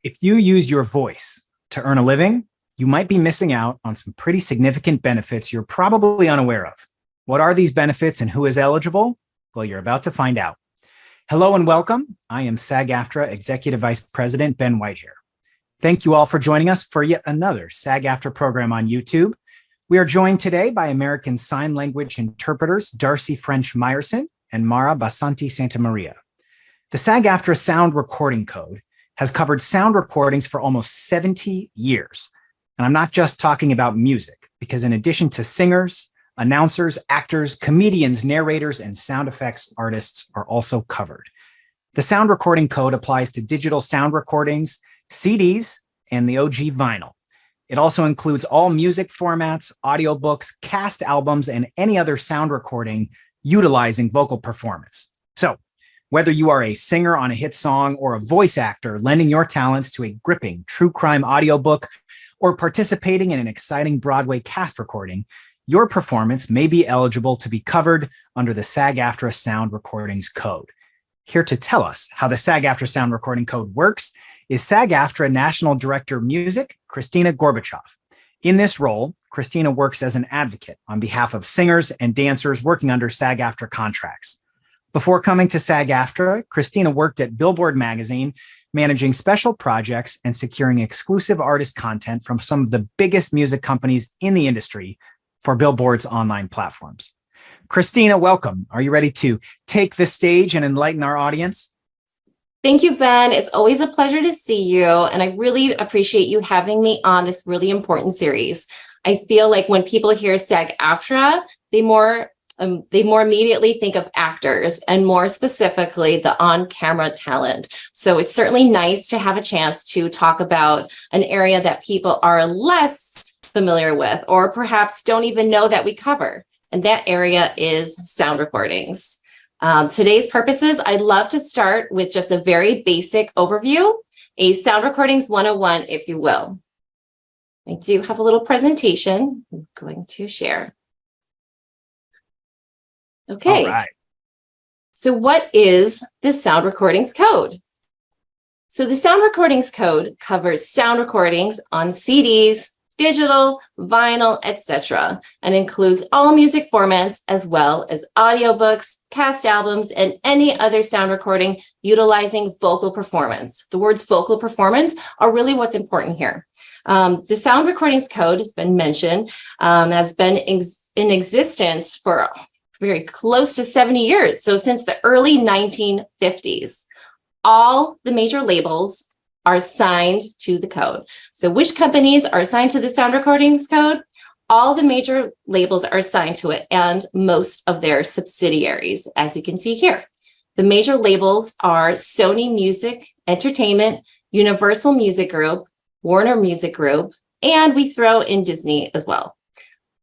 If you use your voice to earn a living, you might be missing out on some pretty significant benefits you're probably unaware of. What are these benefits and who is eligible? Well, you're about to find out. Hello and welcome. I am SAG-AFTRA Executive Vice President Ben Whitehair. Thank you all for joining us for yet another SAG-AFTRA program on YouTube. We are joined today by American Sign Language interpreters Darcy French Meyerson and Mara Basanti Santamaria. The SAG-AFTRA Sound Recording Code has covered sound recordings for almost 70 years. And I'm not just talking about music, because in addition to singers, announcers, actors, comedians, narrators, and sound effects artists are also covered. The Sound Recording Code applies to digital sound recordings, CDs, and the OG vinyl. It also includes all music formats, audiobooks, cast albums, and any other sound recording utilizing vocal performance. So, whether you are a singer on a hit song or a voice actor lending your talents to a gripping true crime audiobook or participating in an exciting Broadway cast recording, your performance may be eligible to be covered under the SAG-AFTRA Sound Recordings Code. Here to tell us how the SAG-AFTRA Sound Recording Code works is SAG-AFTRA National Director Music, Kristina Gorbacsov. In this role, Kristina works as an advocate on behalf of singers and dancers working under SAG-AFTRA contracts. Before coming to SAG-AFTRA, Kristina worked at Billboard magazine, managing special projects and securing exclusive artist content from some of the biggest music companies in the industry for Billboard's online platforms. Kristina, welcome. Are you ready to take the stage and enlighten our audience? Thank you, Ben. It's always a pleasure to see you, and I really appreciate you having me on this really important series. I feel like when people hear SAG-AFTRA, they more immediately think of actors and more specifically the on-camera talent. So it's certainly nice to have a chance to talk about an area that people are less familiar with or perhaps don't even know that we cover. And that area is sound recordings. Today's purposes, I'd love to start with just a very basic overview, a sound recordings 101, if you will. I do have a little presentation I'm going to share. Okay, all right. So what is the Sound Recordings Code? So the Sound Recordings Code covers sound recordings on CDs, digital, vinyl, etc., and includes all music formats as well as audiobooks, cast albums, and any other sound recording utilizing vocal performance. The words vocal performance are really what's important here. The Sound Recordings Code has been mentioned, has been in existence for very close to 70 years. So since the early 1950s, all the major labels are signed to the code. So which companies are signed to the Sound Recordings Code? All the major labels are signed to it and most of their subsidiaries, as you can see here. The major labels are Sony Music Entertainment, Universal Music Group, Warner Music Group, and we throw in Disney as well.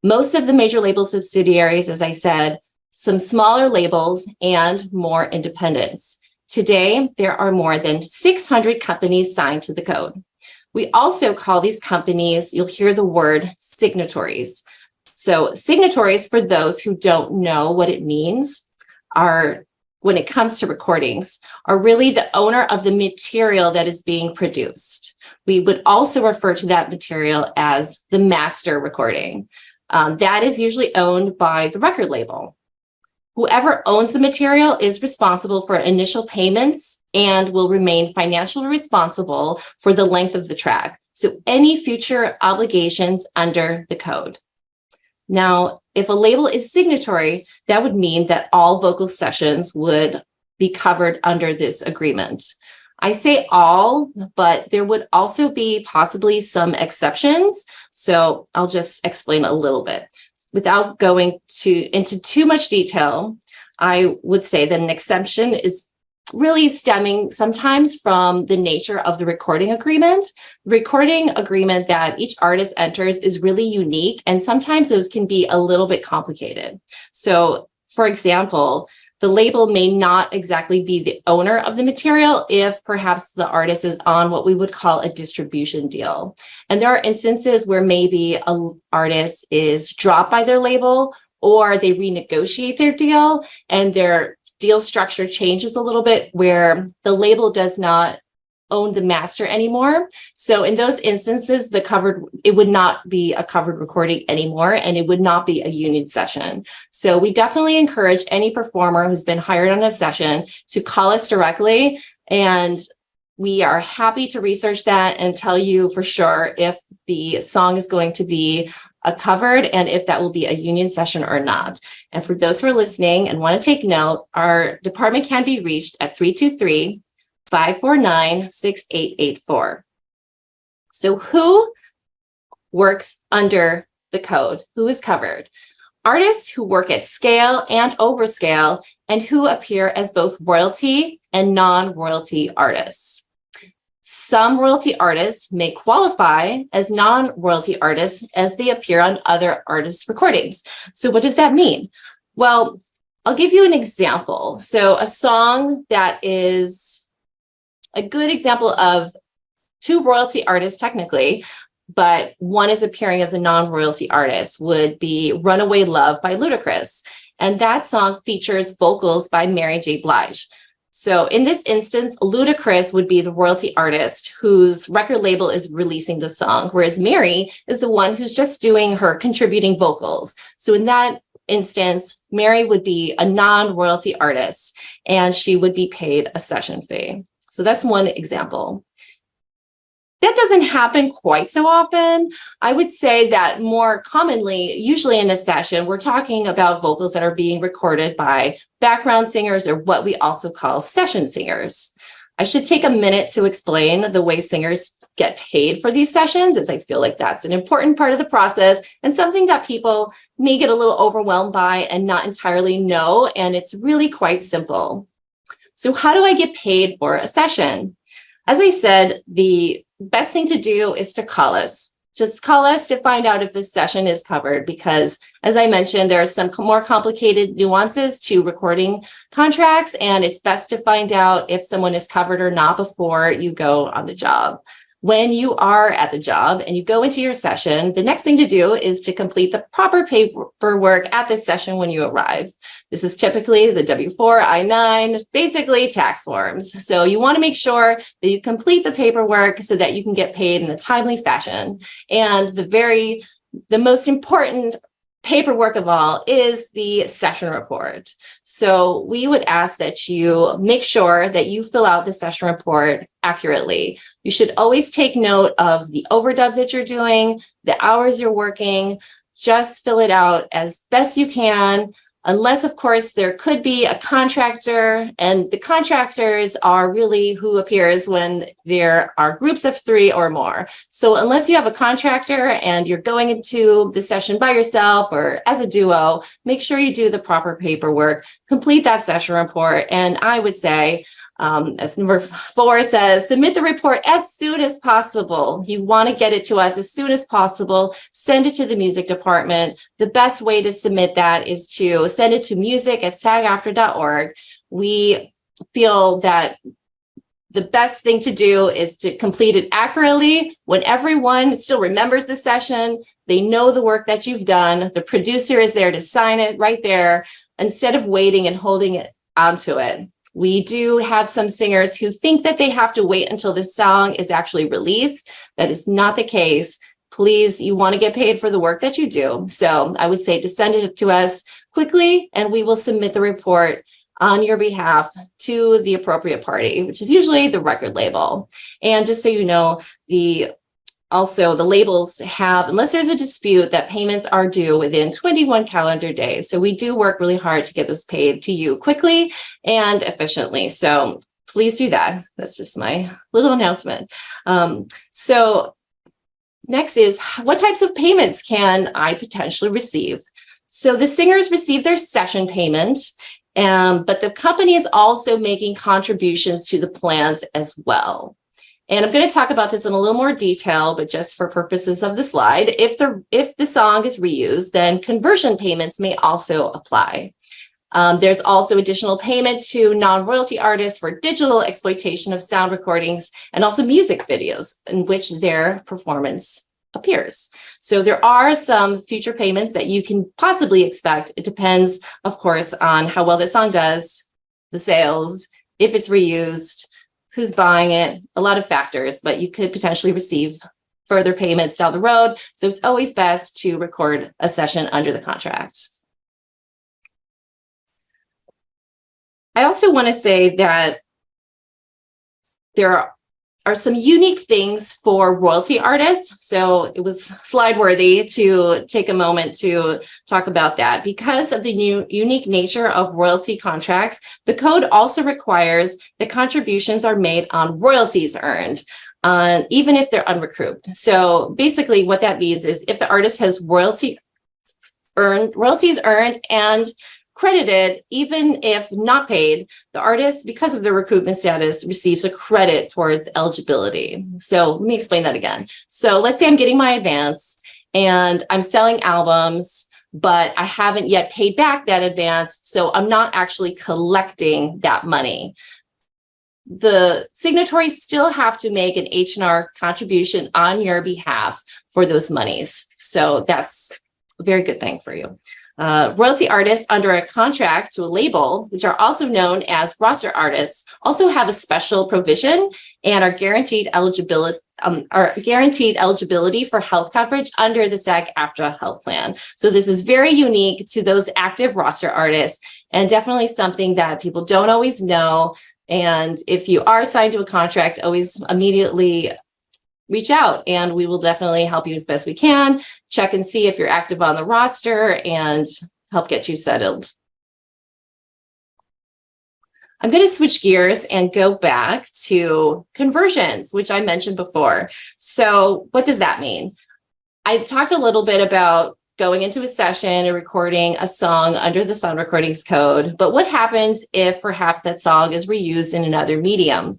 Most of the major label subsidiaries, as I said, some smaller labels and more independents. Today, there are more than 600 companies signed to the code. We also call these companies, you'll hear the word signatories. So signatories, for those who don't know what it means, are, when it comes to recordings, are really the owner of the material that is being produced. We would also refer to that material as the master recording. That is usually owned by the record label. Whoever owns the material is responsible for initial payments and will remain financially responsible for the length of the track. So any future obligations under the code. Now, if a label is signatory, that would mean that all vocal sessions would be covered under this agreement. I say all, but there would also be possibly some exceptions. So I'll just explain a little bit. Without going into too much detail, I would say that an exception is really stemming sometimes from the nature of the recording agreement. Recording agreement that each artist enters is really unique, and sometimes those can be a little bit complicated. So, for example, the label may not exactly be the owner of the material if perhaps the artist is on what we would call a distribution deal. And there are instances where maybe an artist is dropped by their label or they renegotiate their deal and their deal structure changes a little bit where the label does not own the master anymore. So in those instances, it would not be a covered recording anymore, and it would not be a union session. So we definitely encourage any performer who's been hired on a session to call us directly, and we are happy to research that and tell you for sure if the song is going to be covered and if that will be a union session or not. And for those who are listening and want to take note, our department can be reached at 323-549-6884. So who works under the code? Who is covered? Artists who work at scale and overscale and who appear as both royalty and non-royalty artists. Some royalty artists may qualify as non-royalty artists as they appear on other artists' recordings. So what does that mean? Well, I'll give you an example. So a song that is a good example of two royalty artists technically, but one is appearing as a non-royalty artist would be Runaway Love by Ludacris. And that song features vocals by Mary J. Blige. So in this instance, Ludacris would be the royalty artist whose record label is releasing the song, whereas Mary is the one who's just doing her contributing vocals. So in that instance, Mary would be a non-royalty artist and she would be paid a session fee. So that's one example. That doesn't happen quite so often. I would say that more commonly, usually in a session, we're talking about vocals that are being recorded by background singers, or what we also call session singers. I should take a minute to explain the way singers get paid for these sessions, as I feel like that's an important part of the process and something that people may get a little overwhelmed by and not entirely know, and it's really quite simple. So how do I get paid for a session? As I said, the best thing to do is to call us. Just call us to find out if this session is covered, because as I mentioned, there are some more complicated nuances to recording contracts, and it's best to find out if someone is covered or not before you go on the job. When you are at the job and you go into your session, the next thing to do is to complete the proper paperwork at this session when you arrive. This is typically the W-4, I-9, basically tax forms. So you want to make sure that you complete the paperwork so that you can get paid in a timely fashion. And the most important paperwork of all is the session report. So we would ask that you make sure that you fill out the session report accurately. You should always take note of the overdubs that you're doing, the hours you're working. Just fill it out as best you can, unless, of course, there could be a contractor, and the contractors are really who appears when there are groups of 3 or more. So unless you have a contractor and you're going into the session by yourself or as a duo, make sure you do the proper paperwork, complete that session report, and I would say, as number 4 says, submit the report as soon as possible. You want to get it to us as soon as possible. Send it to the music department. The best way to submit that is to send it to music@SAGAFTRA.org. We feel that the best thing to do is to complete it accurately. When everyone still remembers the session, they know the work that you've done. The producer is there to sign it right there, instead of waiting and holding it onto it. We do have some singers who think that they have to wait until the song is actually released. That is not the case. Please, you want to get paid for the work that you do. So I would say to send it to us quickly, and we will submit the report on your behalf to the appropriate party, which is usually the record label. And just so you know, also, the labels have, unless there's a dispute, that payments are due within 21 calendar days. So we do work really hard to get those paid to you quickly and efficiently. So please do that. That's just my little announcement. So next is, what types of payments can I potentially receive? So the singers receive their session payment, but the company is also making contributions to the plans as well. And I'm going to talk about this in a little more detail, but just for purposes of the slide, if the song is reused, then conversion payments may also apply. There's also additional payment to non-royalty artists for digital exploitation of sound recordings and also music videos in which their performance appears. So there are some future payments that you can possibly expect. It depends, of course, on how well the song does, the sales, if it's reused, who's buying it, a lot of factors, but you could potentially receive further payments down the road. So it's always best to record a session under the contract. I also want to say that there are some unique things for royalty artists. So it was slide worthy to take a moment to talk about that. Because of the unique nature of royalty contracts, the code also requires that contributions are made on royalties earned, even if they're unrecouped. So basically what that means is if the artist has royalties earned and credited, even if not paid, the artist, because of their recoupment status, receives a credit towards eligibility. So let me explain that again. So let's say I'm getting my advance and I'm selling albums, but I haven't yet paid back that advance. So I'm not actually collecting that money. The signatories still have to make an H&R contribution on your behalf for those monies. So that's a very good thing for you. Royalty artists under a contract to a label, which are also known as roster artists, also have a special provision and are guaranteed eligibility for health coverage under the SAG-AFTRA health plan. So this is very unique to those active roster artists and definitely something that people don't always know. And if you are signed to a contract, always immediately reach out and we will definitely help you as best we can, check and see if you're active on the roster and help get you settled. I'm going to switch gears and go back to conversions, which I mentioned before. So what does that mean? I talked a little bit about going into a session and recording a song under the sound recordings code, but what happens if perhaps that song is reused in another medium?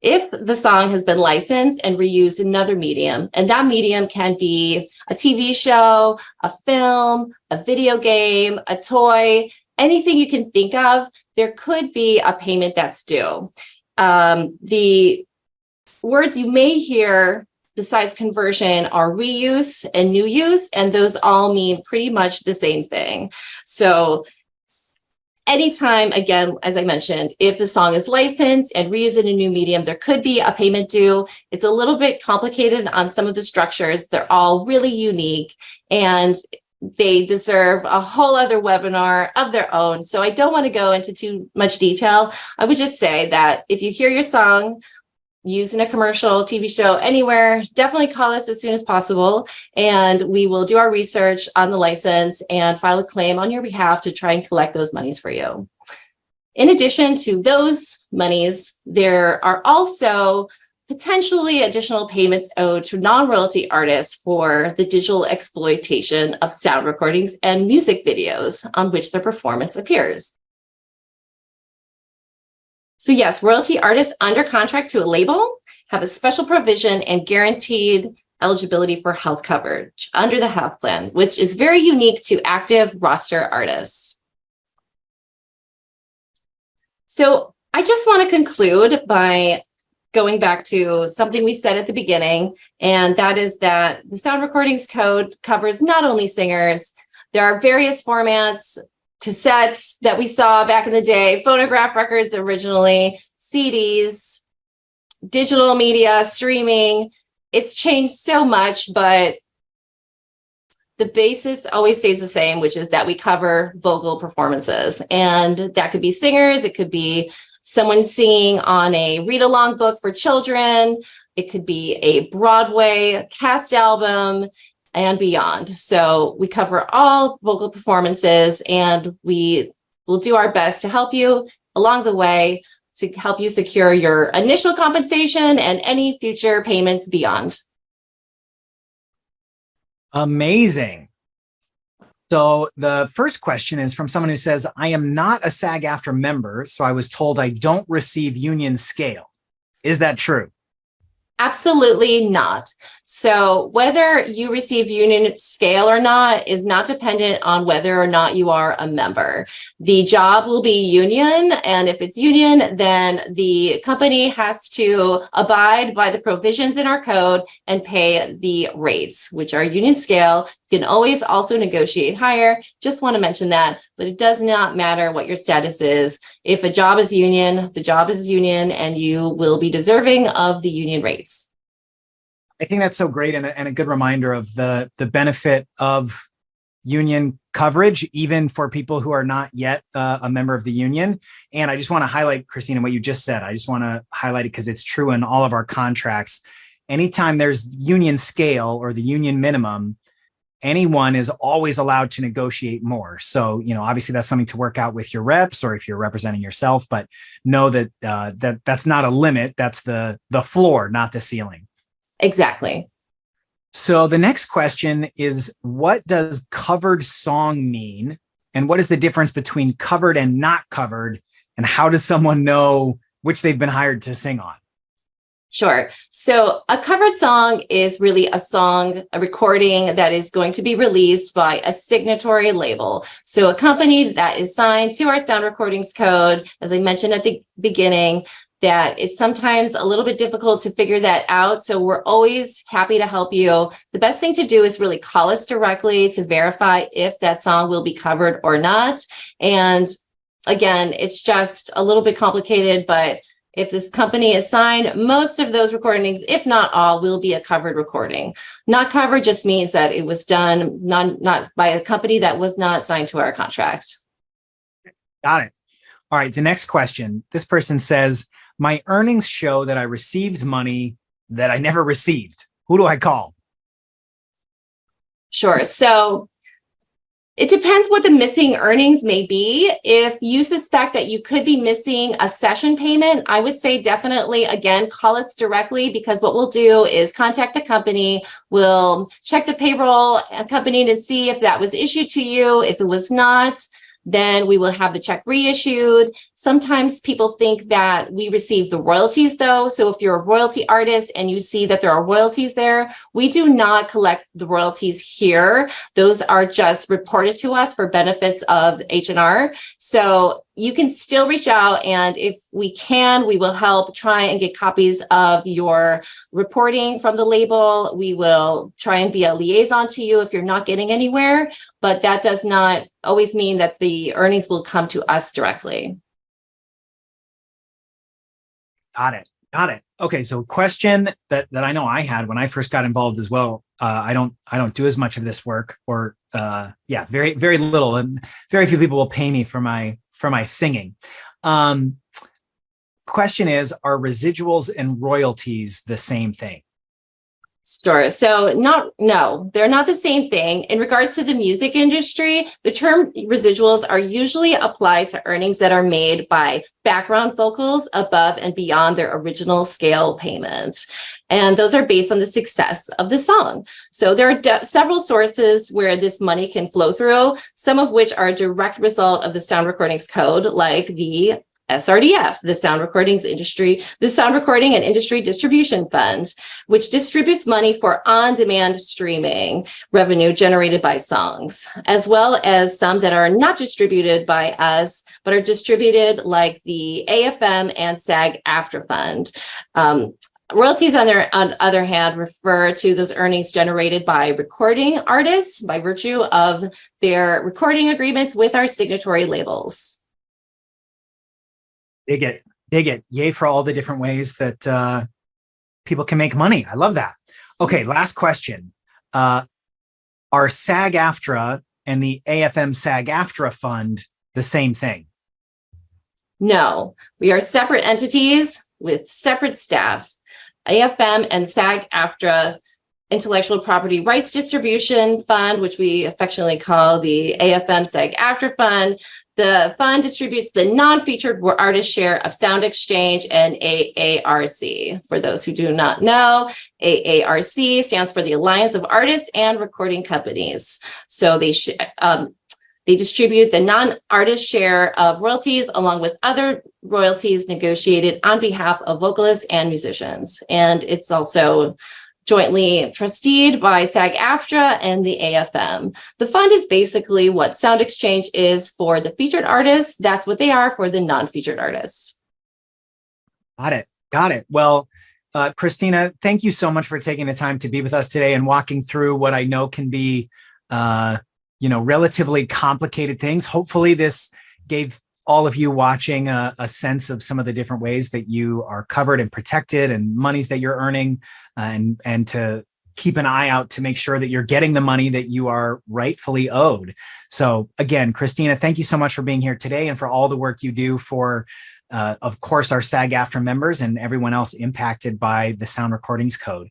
If the song has been licensed and reused in another medium, and that medium can be a TV show, a film, a video game, a toy, anything you can think of, there could be a payment that's due. The words you may hear besides conversion are reuse and new use, and those all mean pretty much the same thing. So anytime, again, as I mentioned, if the song is licensed and reused in a new medium, there could be a payment due. It's a little bit complicated on some of the structures. They're all really unique and they deserve a whole other webinar of their own. So I don't want to go into too much detail. I would just say that if you hear your song used in a commercial, TV show, anywhere, definitely call us as soon as possible. And we will do our research on the license and file a claim on your behalf to try and collect those monies for you. In addition to those monies, there are also potentially additional payments owed to non-royalty artists for the digital exploitation of sound recordings and music videos on which their performance appears. So yes, royalty artists under contract to a label have a special provision and guaranteed eligibility for health coverage under the health plan, which is very unique to active roster artists. So I just want to conclude by going back to something we said at the beginning, and that is that the sound recordings code covers not only singers, there are various formats, cassettes that we saw back in the day, phonograph records originally, CDs, digital media, streaming. It's changed so much, but the basis always stays the same, which is that we cover vocal performances. And that could be singers, it could be someone singing on a read-along book for children, it could be a Broadway cast album, and beyond. So we cover all vocal performances and we will do our best to help you along the way to help you secure your initial compensation and any future payments beyond. Amazing. So the first question is from someone who says, I am not a SAG-AFTRA member, so I was told I don't receive union scale. Is that true? Absolutely not. So whether you receive union scale or not is not dependent on whether or not you are a member. The job will be union, and if it's union, then the company has to abide by the provisions in our code and pay the rates, which are union scale. You can always also negotiate higher. Just want to mention that. but it does not matter what your status is. If a job is union, the job is union, and you will be deserving of the union rates. I think that's so great, and a good reminder of the benefit of union coverage, even for people who are not yet a member of the union. And I just want to highlight, Kristina, what you just said. I just want to highlight it because it's true in all of our contracts. Anytime there's union scale or the union minimum, anyone is always allowed to negotiate more. So, obviously that's something to work out with your reps or if you're representing yourself, but know that that's not a limit. That's the floor, not the ceiling. Exactly. So the next question is, what does covered song mean? And what is the difference between covered and not covered? And how does someone know which they've been hired to sing on? Sure. So a covered song is really a song, a recording that is going to be released by a signatory label. So a company that is signed to our sound recordings code, as I mentioned at the beginning, that it's sometimes a little bit difficult to figure that out. So we're always happy to help you. The best thing to do is really call us directly to verify if that song will be covered or not. And again, it's just a little bit complicated, but if this company is signed, most of those recordings, if not all, will be a covered recording. Not covered just means that it was done not by a company that was not signed to our contract. Got it. All right. The next question. This person says, my earnings show that I received money that I never received. Who do I call? Sure. So it depends what the missing earnings may be. If you suspect that you could be missing a session payment, I would say definitely, again, call us directly, because what we'll do is contact the company. We'll check the payroll company to see if that was issued to you. If it was not, then we will have the check reissued. Sometimes people think that we receive the royalties though. So if you're a royalty artist and you see that there are royalties there, we do not collect the royalties here. Those are just reported to us for benefits of H&R. So you can still reach out, and if we can, we will help try and get copies of your reporting from the label. We will try and be a liaison to you if you're not getting anywhere, but that does not always mean that the earnings will come to us directly. Got it. Okay, so question that I know I had when I first got involved as well. I don't do as much of this work, or very, very little, and very few people will pay me for my singing. Question is, are residuals and royalties the same thing? Sure. So no, they're not the same thing. In regards to the music industry, the term residuals are usually applied to earnings that are made by background vocals above and beyond their original scale payment. And those are based on the success of the song. So there are several sources where this money can flow through, some of which are a direct result of the sound recordings code, like the SRDF, the Sound Recording and Industry Distribution Fund, which distributes money for on-demand streaming revenue generated by songs, as well as some that are not distributed by us, but are distributed like the AFM and SAG-AFTRA Fund. Royalties, on the other hand, refer to those earnings generated by recording artists by virtue of their recording agreements with our signatory labels. Dig it. Yay for all the different ways that people can make money. I love that. Okay, last question. Are SAG-AFTRA and the AFM SAG-AFTRA Fund the same thing? No, we are separate entities with separate staff. AFM and SAG-AFTRA Intellectual Property Rights Distribution Fund, which we affectionately call the AFM SAG-AFTRA Fund. The fund distributes the non-featured artist share of Sound Exchange and AARC. For those who do not know, AARC stands for the Alliance of Artists and Recording Companies. So they distribute the non-artist share of royalties along with other royalties negotiated on behalf of vocalists and musicians. And it's also jointly trusteed by SAG-AFTRA and the AFM. The fund is basically what Sound Exchange is for the featured artists. That's what they are for the non-featured artists. Got it. Well, Kristina, thank you so much for taking the time to be with us today and walking through what I know can be relatively complicated things. Hopefully this gave all of you watching a sense of some of the different ways that you are covered and protected and monies that you're earning, and to keep an eye out to make sure that you're getting the money that you are rightfully owed. So again, Kristina, thank you so much for being here today and for all the work you do for, of course, our SAG-AFTRA members and everyone else impacted by the Sound Recordings Code.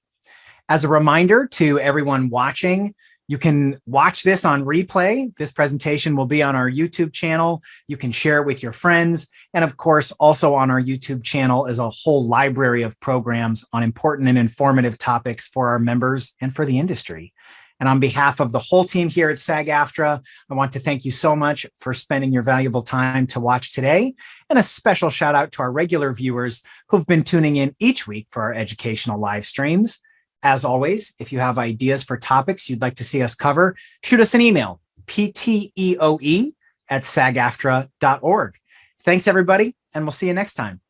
As a reminder to everyone watching, you can watch this on replay. This presentation will be on our YouTube channel. You can share it with your friends. And of course, also on our YouTube channel is a whole library of programs on important and informative topics for our members and for the industry. And on behalf of the whole team here at SAG-AFTRA, I want to thank you so much for spending your valuable time to watch today. And a special shout out to our regular viewers who've been tuning in each week for our educational live streams. As always, if you have ideas for topics you'd like to see us cover, shoot us an email, pteoe@sagaftra.org. Thanks, everybody, and we'll see you next time.